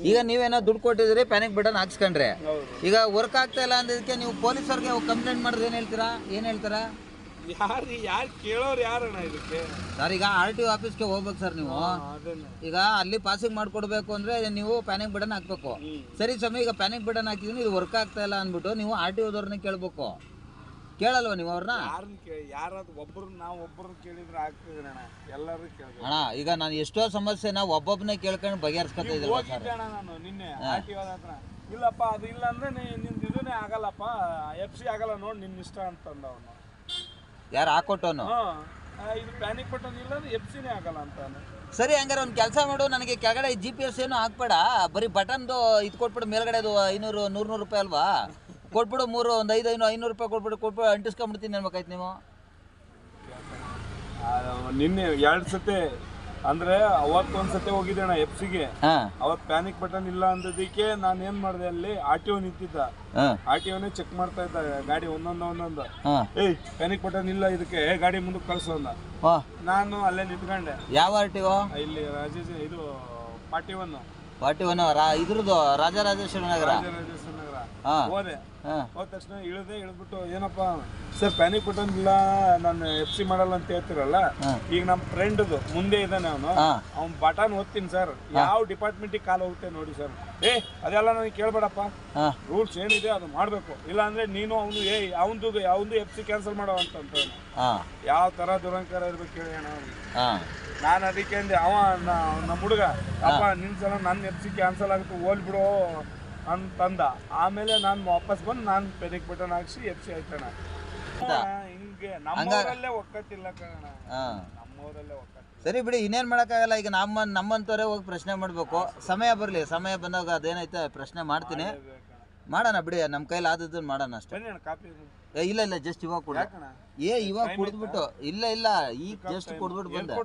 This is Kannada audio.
ಈಗ ನೀವೇನೋ ದುಡ್ಡು ಕೊಟ್ಟಿದ್ರಿ ಪ್ಯಾನಿಕ್ ಬಟನ್ ಹಾಕ್ಸ್ಕೊಂಡ್ರೆ ಈಗ ವರ್ಕ್ ಆಗ್ತಾ ಇಲ್ಲ ಅಂದಿದ್ದಕ್ಕೆ ನೀವು ಪೊಲೀಸರಿಗೆ ಕಂಪ್ಲೇಂಟ್ ಮಾಡಿದ್ರೆ ಏನು ಹೇಳ್ತೀರಾ ಯಾರು ಕೇಳೋರು ಯಾರಣ್ಣ ಇದಕ್ಕೆ ಸರ್ ಈಗ RTO ಆಫೀಸ್ಗೆ ಹೋಗ್ಬೇಕು ಸರ್ ನೀವು ಈಗ ಅಲ್ಲಿ ಪಾಸಿಂಗ್ ಮಾಡ್ಕೊಡ್ಬೇಕು ಅಂದ್ರೆ ನೀವು ಪ್ಯಾನಿಕ್ ಬಟನ್ ಹಾಕ್ಬೇಕು ಸರಿ ಸ್ವಾಮಿ ಈಗ ಪ್ಯಾನಿಕ್ ಬಟನ್ ಹಾಕಿದೀನಿ ಇದು ವರ್ಕ್ ಆಗ್ತಾ ಇಲ್ಲ ಅಂದ್ಬಿಟ್ಟು ನೀವು RTOದವ್ರನ್ನ ಕೇಳ್ಬೇಕು ಕೇಳಲ್ವ ನೀವು ಅವ್ರನ್ನ ಯಾರಾದ್ರು ಒಬ್ಬರು ಕೇಳಿದ್ರೆ ಆಗ್ತದೆ ಅಣ್ಣ ಎಲ್ಲರೂ ಕೇಳ್ಬೇಕು ಅಣ್ಣ ಈಗ ನಾನು ಎಷ್ಟೋ ಸಮಸ್ಯೆನ ಒಬ್ಬೊಬ್ಬನೇ ಕೇಳ್ಕೊಂಡು ಬಗೆಹರಿಸ್ಕೊತಾ ಇದ್ದೀನಿ ನಾನು ನಿನ್ನೆ RTO ಹತ್ರ ಇಲ್ಲಪ್ಪ ಅದು ಇಲ್ಲ ಅಂದ್ರೆ ನಿಂದು ಇದನ್ನೇ ಆಗಲ್ಲಪ್ಪ FC ಆಗಲ್ಲ ನೋಡಿ ನಿನ್ನ ಇಷ್ಟ ಅಂತಂದ ಅವನು ಯಾರು ಹಾಕೊಟ್ಟವನು ಇದು ಪ್ಯಾನಿಕ್ ಬಟನ್ ಇಲ್ಲ ಅಂದ್ರೆ FCನೇ ಆಗಲ್ಲ ಅಂತಾನೆ ಸರಿ ಹಂಗಾರೆ ಒಂದು ಕೆಲಸ ಮಾಡು ನನಗೆ ಕೆಳಗಡೆ GPS ಏನು ಹಾಕ್ಬೇಡ ಬರೀ ಬಟನ್ದು ಇದು ಕೊಟ್ಬಿಡು ಮೇಲ್ಗಡೆ ಅದು 500-100 ರೂಪಾಯಿ ಅಲ್ವಾ ಕೊಟ್ಬಿಡು ಒಂದು 500 ರೂಪಾಯಿ ಕೊಟ್ಬಿಟ್ಟು ಅಂಟಿಸ್ಕೊಂಡ್ಬಿಡ್ತೀನಿ ಅನ್ಬೇಕಾಯ್ತು ನೀವು ನಿನ್ನೆ 2 ಸತಿ ಅಂದ್ರೆ ಅವತ್ತೊಂದ್ಸತಿ ಹೋಗಿದ್ದೆ ಅಣ್ಣ FCಗೆ ಅವತ್ತು ಪ್ಯಾನಿಕ್ ಬಟನ್ ಇಲ್ಲ ಅಂದದಕ್ಕೆ ನಾನು ಏನ್ ಮಾಡಿದೆ ಅಲ್ಲಿ RTO ನಿಂತಿದ್ದ RTOನೇ ಚೆಕ್ ಮಾಡ್ತಾ ಇದ್ದ ಗಾಡಿ ಒಂದೊಂದು ಏಯ್ ಪ್ಯಾನಿಕ್ ಬಟನ್ ಇಲ್ಲ ಇದಕ್ಕೆ ಗಾಡಿ ಮುಂದಕ್ಕೆ ಕಳ್ಸೋ ಅಂದ ನಾನು ಅಲ್ಲೇ ನಿಂತ್ಕೊಂಡೆ ಯಾವ RTO ಇಲ್ಲಿ ಇದು 41 ಇದ್ರದ್ದು ರಾಜರಾಜೇಶ್ವರ ನಗರ ಹೋದೆ ಹೋದ ತಕ್ಷಣ ಇಳಿದ್ಬಿಟ್ಟು ಏನಪ್ಪಾ ಸರ್ ಪ್ಯಾನಿಕ್ ಬಟನ್ ಇಲ್ಲ ನಾನು FC ಮಾಡಲ್ಲ ಅಂತ ಹೇಳ್ತಿರಲ್ಲ ಈಗ ನಮ್ಮ ಫ್ರೆಂಡ್ದು ಮುಂದೆ ಇದ್ದಾನೆ ಅವ್ನು ಬಟನ್ ಓದ್ತೀನಿ ಸರ್ ಯಾವ ಡಿಪಾರ್ಟ್ಮೆಂಟಿಗೆ ಕಾಲು ಹೋಗುತ್ತೆ ನೋಡಿ ಸರ್ ಅದೆಲ್ಲ ನನಗೆ ಕೇಳ್ಬೇಡಪ್ಪ ರೂಲ್ಸ್ ಏನಿದೆ ಅದು ಮಾಡ್ಬೇಕು ಇಲ್ಲ ಅಂದ್ರೆ ನೀನು ಅವನು FC ಕ್ಯಾನ್ಸಲ್ ಮಾಡೋ ಅಂತ ಯಾವ ತರ ದುರಂಕಾರ ಇರ್ಬೇಕು ಹೇಳಿ ಅಣ್ಣ ನಾನು ಅದಕ್ಕೆ ಅಂದೆ ನಮ್ಮ ಹುಡುಗ ಅಪ್ಪ ನಿನ್ ಸಲ ನನ್ನ FC ಕ್ಯಾನ್ಸಲ್ ಆಗುತ್ತೆ ಹೋಲ್ಬಿಡು ಅಂತಂದ ಆಮೇಲೆ ನಾನು ವಾಪಸ್ ಬಂದು ನಾನು ಪ್ಯಾನಿಕ್ ಬಟನ್ ಹಾಕ್ಸಿ FC ಆಯ್ತಣ್ಣ ಹಿಂಗೆ ನಮ್ಮೂರಲ್ಲೇ ಒಕ್ಕತ್ತಿಲ್ಲ ಕಾರಣ ನಮ್ಮೂರಲ್ಲೇ ಒಕ್ಕತ್ತಿಲ್ಲ ಸರಿ ಬಿಡಿ ಇನ್ನೇನ್ ಮಾಡಕ್ಕಾಗಲ್ಲ ಈಗ ನಮ್ಮಂತವರೇ ಹೋಗಿ ಪ್ರಶ್ನೆ ಮಾಡ್ಬೇಕು ಸಮಯ ಬರ್ಲಿ ಸಮಯ ಬಂದಾಗ ಅದೇನೈತೆ ಪ್ರಶ್ನೆ ಮಾಡ್ತೀನಿ ಮಾಡೋಣ ಬಿಡಿ ನಮ್ಮ ಕೈಲಿ ಆದದ್ದನ್ನು ಮಾಡೋಣ ಅಷ್ಟೇ ಇಲ್ಲ ಜಸ್ಟ್ ಇವಾಗ ಕೊಡ ಇವಾಗ ಕುಡಿದ್ಬಿಟ್ಟು ಇಲ್ಲ ಈಗ ಜಸ್ಟ್ ಕುಡಿದ್ಬಿಟ್ಟು ಬಂದೆ